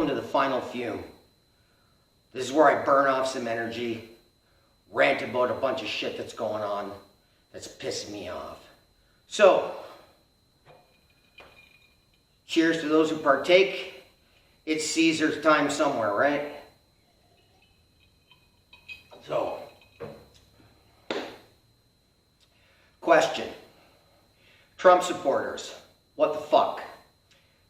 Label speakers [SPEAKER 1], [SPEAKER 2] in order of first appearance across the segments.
[SPEAKER 1] welcome to the final fume. This is where I burn off some energy, rant about a bunch of shit that's going on that's pissing me off. So, cheers to those who partake. It's Caesar's time somewhere, right? So, question. Trump supporters, what the fuck?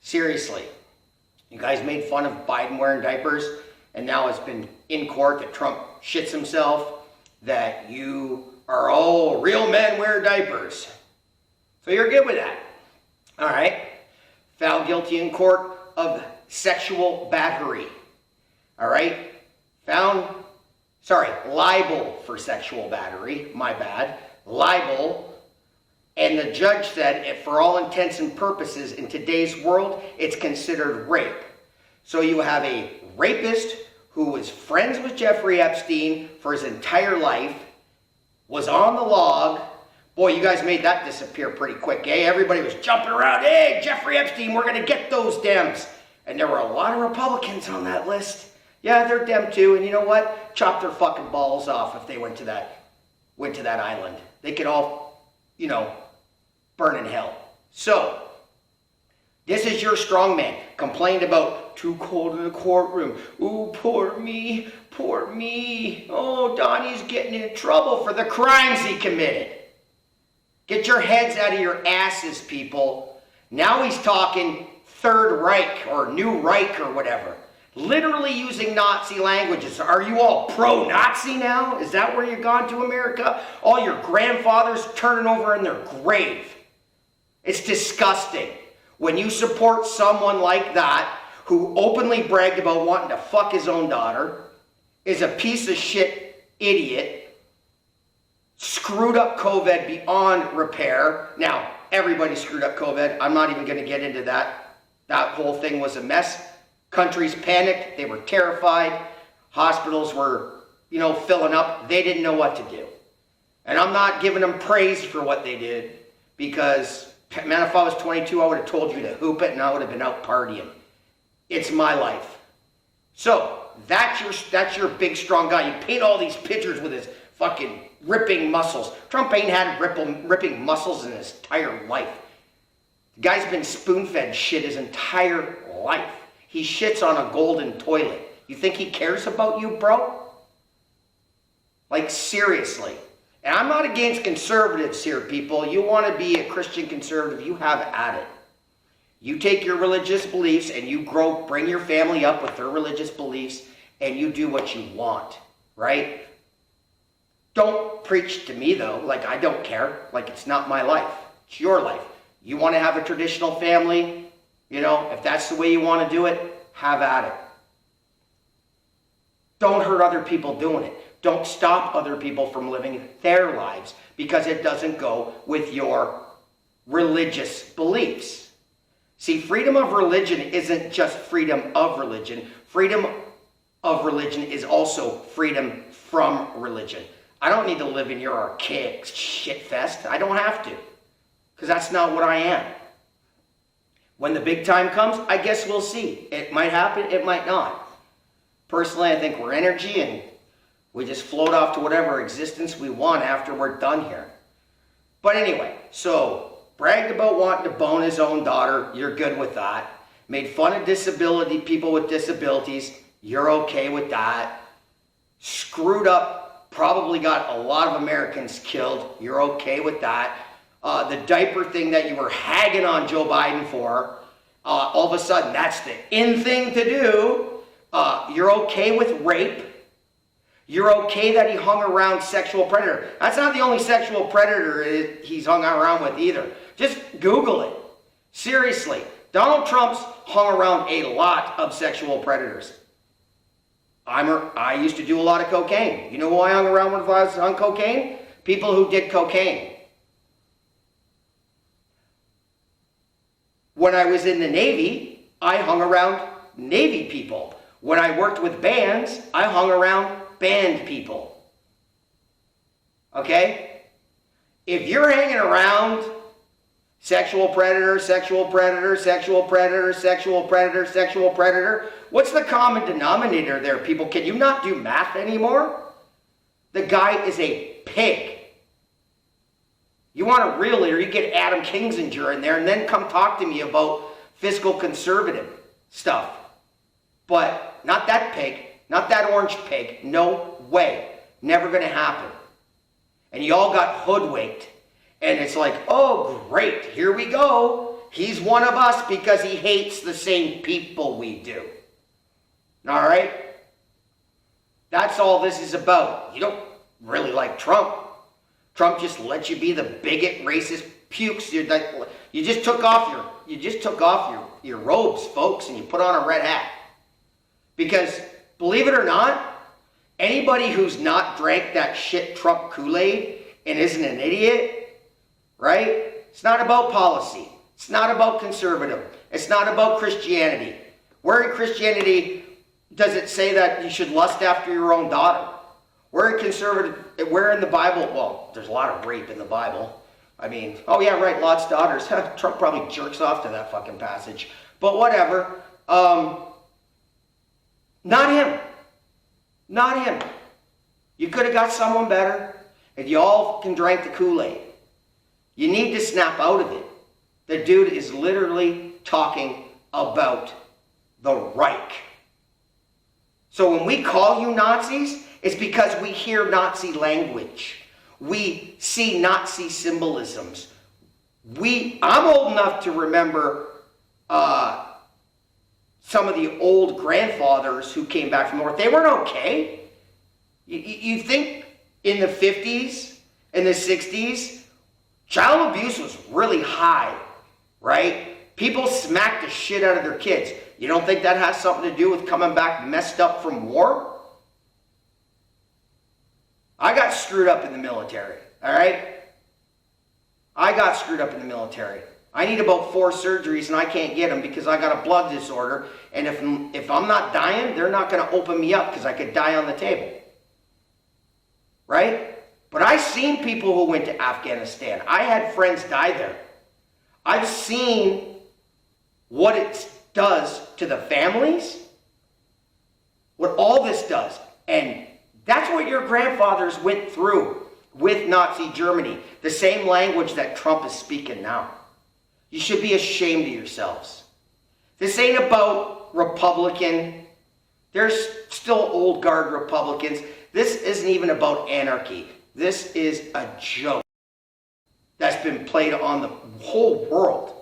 [SPEAKER 1] Seriously, you guys made fun of Biden wearing diapers, and now it's been in court that Trump shits himself, that you are all real men wear diapers. So you're good with that. All right. Found guilty in court of sexual battery. All right. Libel for sexual battery. My bad. Libel. And the judge said, if for all intents and purposes in today's world, it's considered rape. So you have a rapist who was friends with Jeffrey Epstein for his entire life, was on the log. Boy, you guys made that disappear pretty quick, eh? Everybody was jumping around. Hey, Jeffrey Epstein, we're going to get those Dems. And there were a lot of Republicans on that list. Yeah, they're Dem too. And you know what? Chop their fucking balls off if they went to that island. They could all, burn in hell. So, this is your strongman. Complained about too cold in the courtroom. Ooh, poor me, poor me. Oh, Donnie's getting in trouble for the crimes he committed. Get your heads out of your asses, people. Now he's talking Third Reich or New Reich or whatever. Literally using Nazi languages. Are you all pro-Nazi now? Is that where you've gone to, America? All your grandfathers turning over in their grave. It's disgusting. When you support someone like that, who openly bragged about wanting to fuck his own daughter, is a piece of shit idiot, screwed up COVID beyond repair. Now, everybody screwed up COVID. I'm not even going to get into that. That whole thing was a mess. Countries panicked. They were terrified. Hospitals were, filling up. They didn't know what to do. And I'm not giving them praise for what they did because, man, if I was 22, I would have told you to hoop it and I would have been out partying. It's my life. So, that's your big, strong guy. You paint all these pictures with his fucking ripping muscles. Trump ain't had ripping muscles in his entire life. The guy's been spoon-fed shit his entire life. He shits on a golden toilet. You think he cares about you, bro? Like, seriously. And I'm not against conservatives here, people. You want to be a Christian conservative, you have at it. You take your religious beliefs and you bring your family up with their religious beliefs and you do what you want, right? Don't preach to me, though, like I don't care. Like, it's not my life. It's your life. You want to have a traditional family, if that's the way you want to do it, have at it. Don't hurt other people doing it. Don't stop other people from living their lives because it doesn't go with your religious beliefs. See, freedom of religion isn't just freedom of religion. Freedom of religion is also freedom from religion. I don't need to live in your archaic shit fest. I don't have to, because that's not what I am. When the big time comes, I guess we'll see. It might happen, it might not. Personally, I think we're energy and we just float off to whatever existence we want after we're done here. But anyway, so bragged about wanting to bone his own daughter, you're good with that. Made fun of people with disabilities, you're okay with that. Screwed up, probably got a lot of Americans killed, you're okay with that. The diaper thing that you were hagging on Joe Biden for, all of a sudden that's the in thing to do. You're okay with rape. You're okay that he hung around sexual predator. That's not the only sexual predator he's hung around with either. Just Google it. Seriously, Donald Trump's hung around a lot of sexual predators. I used to do a lot of cocaine. You know who I hung around with if I was on cocaine? People who did cocaine. When I was in the Navy, I hung around Navy people. When I worked with bands, I hung around band people. Okay? If you're hanging around Sexual predator, sexual predator, sexual predator, sexual predator, sexual predator. What's the common denominator there, people? Can you not do math anymore? The guy is a pig. You want a real leader, you get Adam Kinzinger in there and then come talk to me about fiscal conservative stuff. But not that pig, not that orange pig. No way. Never going to happen. And you all got hoodwinked. And it's like, oh, great, here we go. He's one of us because he hates the same people we do. All right? That's all this is about. You don't really like Trump. Trump just lets you be the bigot, racist pukes. You just took off your robes, folks, and you put on a red hat. Because, believe it or not, anybody who's not drank that shit Trump Kool-Aid and isn't an idiot, right? It's not about policy. It's not about conservative. It's not about Christianity. Where in Christianity does it say that you should lust after your own daughter? Where in the Bible, well, there's a lot of rape in the Bible. I mean, oh yeah, right, Lot's daughters. Trump probably jerks off to that fucking passage. But whatever. Not him. Not him. You could have got someone better. If you all can drink the Kool-Aid. You need to snap out of it. The dude is literally talking about the Reich. So when we call you Nazis, it's because we hear Nazi language. We see Nazi symbolisms. I'm old enough to remember some of the old grandfathers who came back from the North. They weren't okay. You think in the 50s and the 60s, child abuse was really high, right? People smacked the shit out of their kids. You don't think that has something to do with coming back messed up from war? I got screwed up in the military, all right? I got screwed up in the military. I need about 4 surgeries and I can't get them because I got a blood disorder. And if I'm not dying, they're not going to open me up because I could die on the table. Right? But I've seen people who went to Afghanistan. I had friends die there. I've seen what it does to the families, what all this does. And that's what your grandfathers went through with Nazi Germany. The same language that Trump is speaking now. You should be ashamed of yourselves. This ain't about Republican. There's still old guard Republicans. This isn't even about anarchy. This is a joke that's been played on the whole world.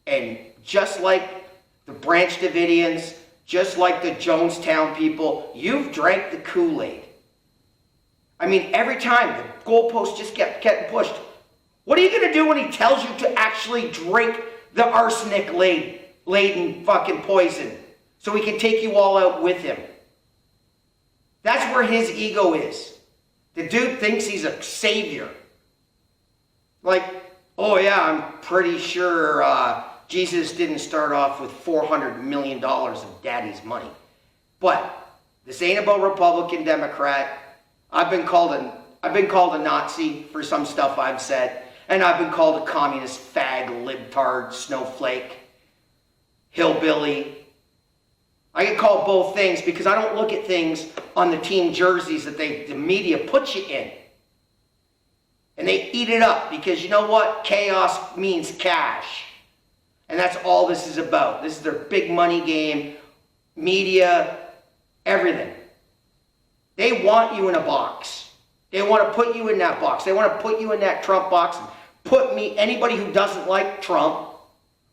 [SPEAKER 1] And just like the Branch Davidians, just like the Jonestown people, you've drank the Kool-Aid. I mean, every time the goalposts just kept getting pushed. What are you going to do when he tells you to actually drink the arsenic-laden fucking poison so he can take you all out with him? That's where his ego is. The dude thinks he's a savior. Like, oh yeah, I'm pretty sure Jesus didn't start off with $400 million of daddy's money. But this ain't about Republican, Democrat. I've been called a Nazi for some stuff I've said. And I've been called a communist, fag, libtard, snowflake, hillbilly. I get called both things because I don't look at things on the team jerseys that the media puts you in. And they eat it up because you know what? Chaos means cash. And that's all this is about. This is their big money game, media, everything. They want you in a box. They want to put you in that box. They want to put you in that Trump box and put anybody who doesn't like Trump,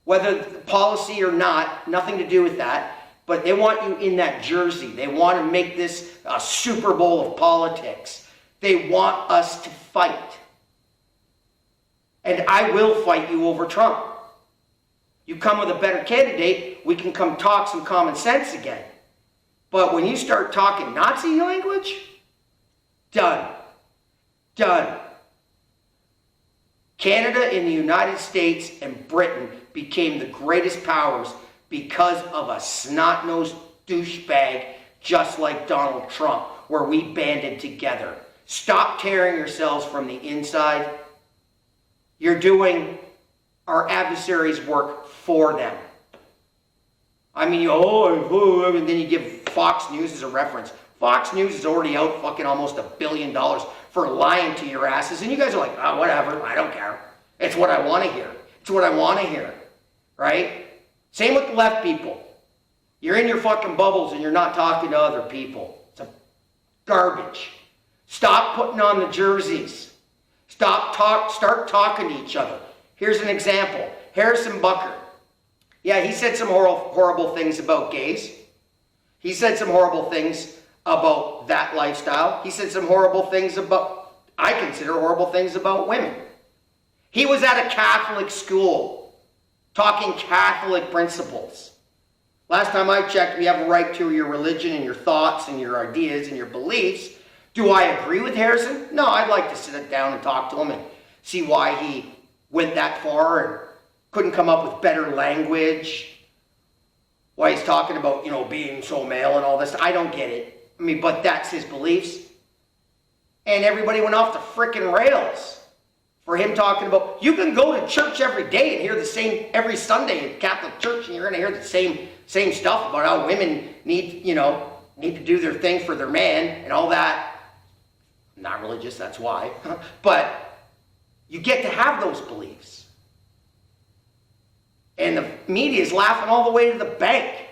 [SPEAKER 1] whether policy or not, nothing to do with that, but they want you in that jersey. They want to make this a Super Bowl of politics. They want us to fight. And I will fight you over Trump. You come with a better candidate, we can come talk some common sense again. But when you start talking Nazi language, done. Done. Canada and the United States and Britain became the greatest powers because of a snot-nosed douchebag just like Donald Trump, where we banded together. Stop tearing yourselves from the inside. You're doing our adversaries work for them. I mean, and then you give Fox News as a reference. Fox News is already out fucking almost $1 billion for lying to your asses. And you guys are like, oh, whatever, I don't care. It's what I want to hear. It's what I want to hear, right? Same with the left people. You're in your fucking bubbles and you're not talking to other people. It's a garbage. Stop putting on the jerseys. Start talking to each other. Here's an example. Harrison Bucker. Yeah, he said some horrible things about gays. He said some horrible things about that lifestyle. He said some horrible things I consider horrible things about women. He was at a Catholic school talking Catholic principles. Last time I checked, you have a right to your religion and your thoughts and your ideas and your beliefs. Do I agree with Harrison? No, I'd like to sit down and talk to him and see why he went that far and couldn't come up with better language. Why he's talking about, being so male and all this. I don't get it. I mean, but that's his beliefs. And everybody went off the frickin' rails for him talking about, you can go to church every day and hear the same, every Sunday in Catholic church, and you're going to hear the same stuff about how women need to do their thing for their man and all that. Not religious, that's why. But you get to have those beliefs. And the media is laughing all the way to the bank.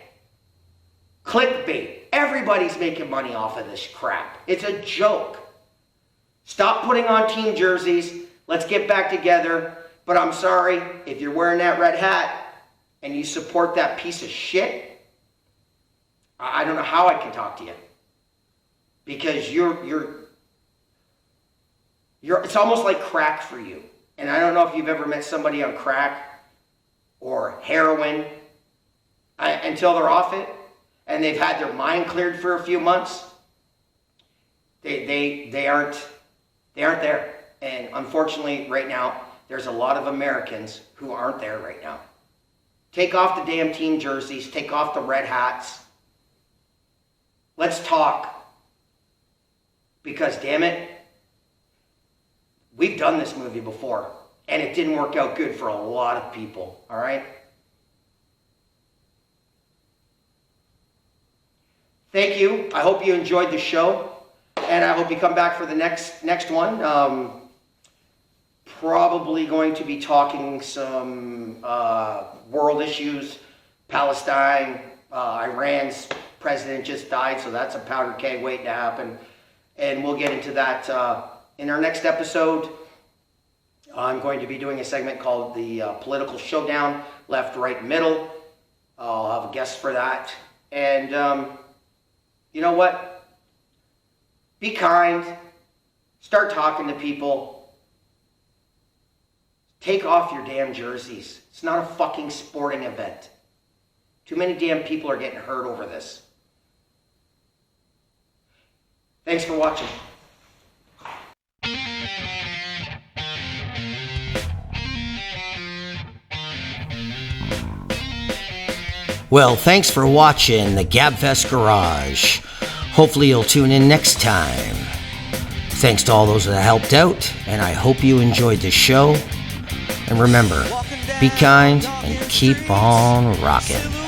[SPEAKER 1] Clickbait. Everybody's making money off of this crap. It's a joke. Stop putting on team jerseys. Let's get back together. But I'm sorry, if you're wearing that red hat and you support that piece of shit, I don't know how I can talk to you. Because it's almost like crack for you. And I don't know if you've ever met somebody on crack or heroin until they're off it and they've had their mind cleared for a few months. They aren't there. And unfortunately, right now, there's a lot of Americans who aren't there right now. Take off the damn team jerseys. Take off the red hats. Let's talk. Because, damn it, we've done this movie before. And it didn't work out good for a lot of people. All right? Thank you. I hope you enjoyed the show. And I hope you come back for the next one. Probably going to be talking some world issues. Palestine, Iran's president just died, so that's a powder keg waiting to happen. And we'll get into that in our next episode. I'm going to be doing a segment called the Political Showdown, left, right, middle. I'll have a guest for that. And you know what? Be kind. Start talking to people. Take off your damn jerseys. It's not a fucking sporting event. Too many damn people are getting hurt over this. Thanks for watching. Well, thanks for watching the Gabfest Garage. Hopefully you'll tune in next time. Thanks to all those that helped out, and I hope you enjoyed the show. And remember, be kind and keep on rocking.